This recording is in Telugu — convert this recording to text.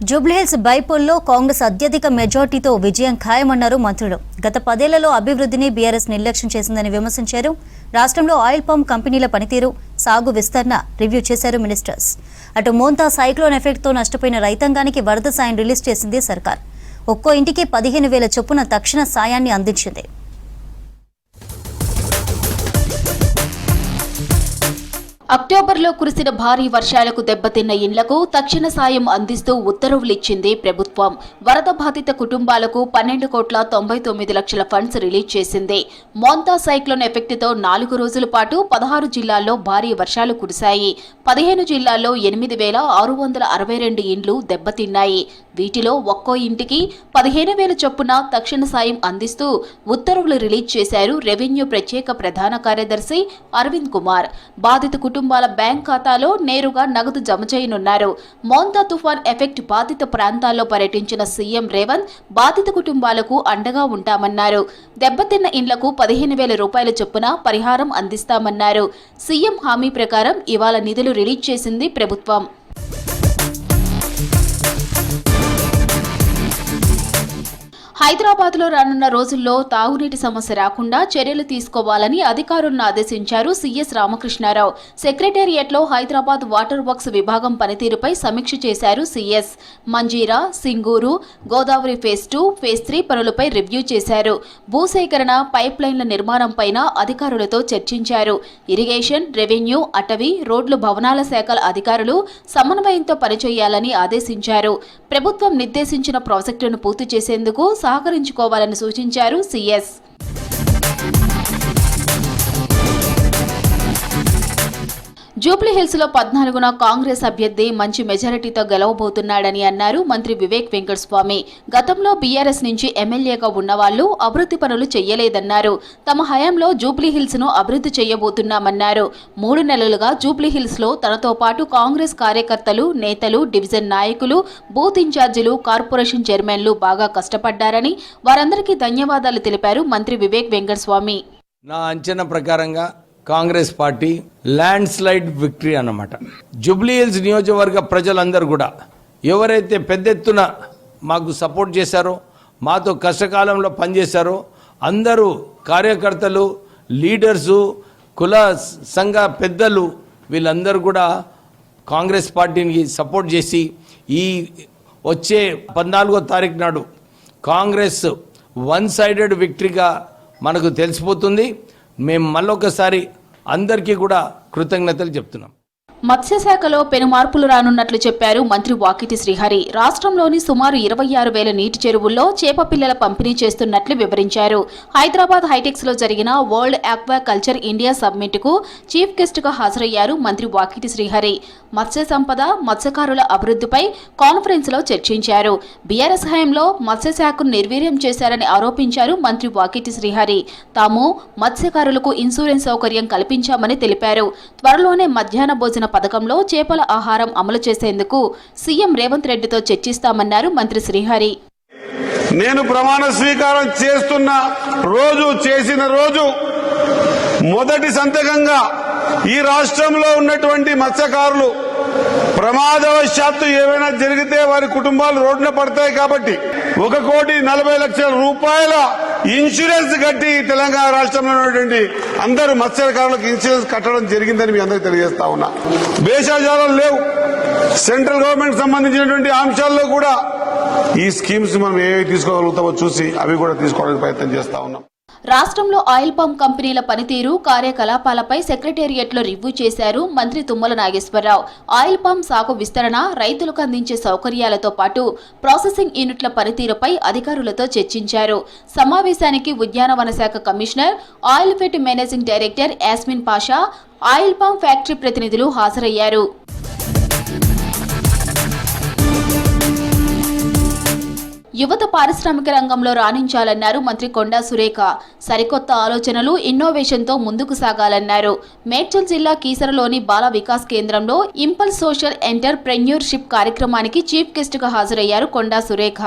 జూబ్లీహిల్స్ బైపోల్లో కాంగ్రెస్ అత్యధిక మెజార్టీతో విజయం ఖాయమన్నారు మంత్రులు. గత 10 ఏళ్లలో అభివృద్ధిని బీఆర్ఎస్ నిర్లక్ష్యం చేసిందని విమర్శించారు. రాష్ట్రంలో ఆయిల్ పంప్ కంపెనీల పనితీరు, సాగు విస్తరణ రివ్యూ చేశారు మినిస్టర్స్. అటు మోంతా సైక్లోన్ ఎఫెక్ట్తో నష్టపోయిన రైతాంగానికి వరద సాయం రిలీజ్ చేసింది సర్కార్. ఒక్కో ఇంటికి 15,000 చొప్పున తక్షణ సాయాన్ని అందించింది. అక్టోబర్లో కురిసిన భారీ వర్షాలకు దెబ్బతిన్న ఇండ్లకు తక్షణ సాయం అందిస్తూ ఉత్తర్వులిచ్చింది ప్రభుత్వం. వరద బాధిత కుటుంబాలకు 12,99,00,000 ఫండ్స్ రిలీజ్ చేసింది. మోంతా సైక్లోన్ ఎఫెక్ట్తో 4 రోజుల పాటు 16 జిల్లాల్లో భారీ వర్షాలు కురిశాయి. 15 జిల్లాల్లో 8,662 ఇండ్లు దెబ్బతిన్నాయి. వీటిలో ఒక్కో ఇంటికి 15,000 చొప్పున తక్షణ సాయం అందిస్తూ ఉత్తర్వులు రిలీజ్ చేశారు రెవెన్యూ ప్రత్యేక ప్రధాన కార్యదర్శి అరవింద్ కుమార్. బాధిత కుటుంబాల బ్యాంక్ ఖాతాలో నేరుగా నగదు జమ చేయనున్నారు. మోంతా తుఫాన్ ఎఫెక్ట్ బాధిత ప్రాంతాల్లో పర్యటించిన సీఎం రేవంత్ బాధిత కుటుంబాలకు అండగా ఉంటామన్నారు. దెబ్బతిన్న ఇండ్లకు 15,000 రూపాయల చొప్పున పరిహారం అందిస్తామన్నారు. సీఎం హామీ ప్రకారం ఇవాళ నిధులు రిలీజ్ చేసింది ప్రభుత్వం. హైదరాబాద్లో రానున్న రోజుల్లో తాగునీటి సమస్య రాకుండా చర్యలు తీసుకోవాలని అధికారులను ఆదేశించారు సీఎస్ రామకృష్ణారావు. సెక్రటేరియట్లో హైదరాబాద్ వాటర్ వర్క్స్ విభాగం పనితీరుపై సమీక్ష చేశారు CS. Manjira, Singur, Godavari phase 2, phase 3 పనులపై రివ్యూ చేశారు. భూసేకరణ, పైప్ లైన్ల నిర్మాణంపైన అధికారులతో చర్చించారు. ఇరిగేషన్, రెవెన్యూ, అటవీ, రోడ్లు, భవనాల శాఖల అధికారులు సమన్వయంతో పనిచేయాలని ఆదేశించారు. ప్రభుత్వం నిర్దేశించిన ప్రాజెక్టులను పూర్తి చేసేందుకు సహకరించుకోవాలని సూచించారు సీఎస్. జూబ్లీహిల్స్ లో 14న కాంగ్రెస్ అభ్యర్థి మంచి మెజారిటీతో గెలవబోతున్నాడని అన్నారు మంత్రి వివేక్ వెంకటస్వామి. గతంలో బీఆర్ఎస్ నుంచి ఎమ్మెల్యేగా ఉన్నవాళ్లు అభివృద్ధి పనులు చెయ్యలేదన్నారు. తమ హయాంలో జూబ్లీహిల్స్ ను అభివృద్ధి చేయబోతున్నామన్నారు. 3 నెలలుగా జూబ్లీహిల్స్ లో తనతో పాటు కాంగ్రెస్ కార్యకర్తలు, నేతలు, డివిజన్ నాయకులు, బూత్ ఇన్ఛార్జీలు, కార్పొరేషన్ చైర్మన్లు బాగా కష్టపడ్డారని వారందరికీ ధన్యవాదాలు తెలిపారు మంత్రి వివేక్ వెంకటస్వామి. నా అంచనా ప్రకారంగా Congress party land slide victory అన్నమాట. జూబ్లీహిల్స్ నియోజకవర్గ ప్రజలందరూ కూడా ఎవరైతే పెద్ద ఎత్తున మాకు సపోర్ట్ చేశారో, మాతో కష్టకాలంలో పనిచేశారో అందరూ కార్యకర్తలు, లీడర్సు, కుల సంఘ పెద్దలు వీళ్ళందరూ కూడా కాంగ్రెస్ పార్టీని సపోర్ట్ చేసి ఈ వచ్చే 14వ తారీఖు నాడు కాంగ్రెస్ 1 సైడెడ్ విక్టరీగా మనకు తెలిసిపోతుంది. మేము మళ్ళొకసారి అందరికీ కూడా కృతజ్ఞతలు చెప్తున్నాం. మత్స్యశాఖలో పెను మార్పులు రానున్నట్లు చెప్పారు మంత్రి వాకిటి శ్రీహరి. రాష్ట్రంలోని సుమారు 26,000 నీటి చెరువుల్లో చేప పిల్లల పంపిణీ చేస్తున్నట్లు వివరించారు. హైదరాబాద్ హైటెక్స్ లో జరిగిన world aqua culture India summit కు చీఫ్ గెస్ట్ గా హాజరయ్యారు మంత్రి వాకిటి శ్రీహరి. మత్స్య సంపద, మత్స్యకారుల అభివృద్ధిపై కాన్ఫరెన్స్ లో చర్చించారు. బీఆర్ఎస్ హయాంలో మత్స్యశాఖను నిర్వీర్యం చేశారని ఆరోపించారు మంత్రి వాకిటి శ్రీహరి. తాము మత్స్యకారులకు ఇన్సూరెన్స్ సౌకర్యం కల్పించామని తెలిపారు. త్వరలోనే మధ్యాహ్న భోజన పథకంలో చేపల ఆహారం అమలు చేసేందుకు సీఎం రేవంత్ రెడ్డితో చర్చిస్తామన్నారు మంత్రి శ్రీహరి. నేను ప్రమాణ స్వీకారం చేసిన రోజు మొదటి సంతకంగా ఈ రాష్ట్రంలో ఉన్నటువంటి మత్స్యకారులు ప్రమాదవశాత్తు ఏమైనా జరిగితే వారి కుటుంబాలు రోడ్డున పడతాయి కాబట్టి 1,40,00,000 రూపాయల ఇన్సూరెన్స్ కట్టి తెలంగాణ రాష్ట్రంలో ఉన్నటువంటి అందరూ మత్స్యకారులకు ఇన్సూరెన్స్ కట్టడం జరిగిందని మీ అందరికీ తెలియజేస్తా ఉన్నా. భేషజాలు లేవు. సెంట్రల్ గవర్నమెంట్ సంబంధించినటువంటి అంశాల్లో కూడా ఈ స్కీమ్స్ మనం ఏవి తీసుకోగలుగుతామో చూసి అవి కూడా తీసుకోవడానికి ప్రయత్నం చేస్తా ఉన్నాం. రాష్ట్రంలో ఆయిల్ పంప్ కంపెనీల పనితీరు, కార్యకలాపాలపై సెక్రటేరియట్లో రివ్యూ చేశారు మంత్రి తుమ్మల నాగేశ్వరరావు. ఆయిల్ పంప్ సాగు విస్తరణ, రైతులకు అందించే సౌకర్యాలతో పాటు ప్రాసెసింగ్ యూనిట్ల పనితీరుపై అధికారులతో చర్చించారు. సమావేశానికి ఉద్యానవన శాఖ commissioner, oil fed managing director Yasmin Pasha, oil pump factory ప్రతినిధులు హాజరయ్యారు. యువత పారిశ్రామిక రంగంలో రాణించాలన్నారు మంత్రి కొండా సురేఖ. సరికొత్త ఆలోచనలు, ఇన్నోవేషన్తో ముందుకు సాగాలన్నారు. మేడ్చల్ జిల్లా కీసరలోని బాల వికాస్ కేంద్రంలో ఇంపల్స్ సోషల్ ఎంటర్ప్రెన్యూర్షిప్ కార్యక్రమానికి చీఫ్ గెస్ట్ గా హాజరయ్యారు కొండా సురేఖ.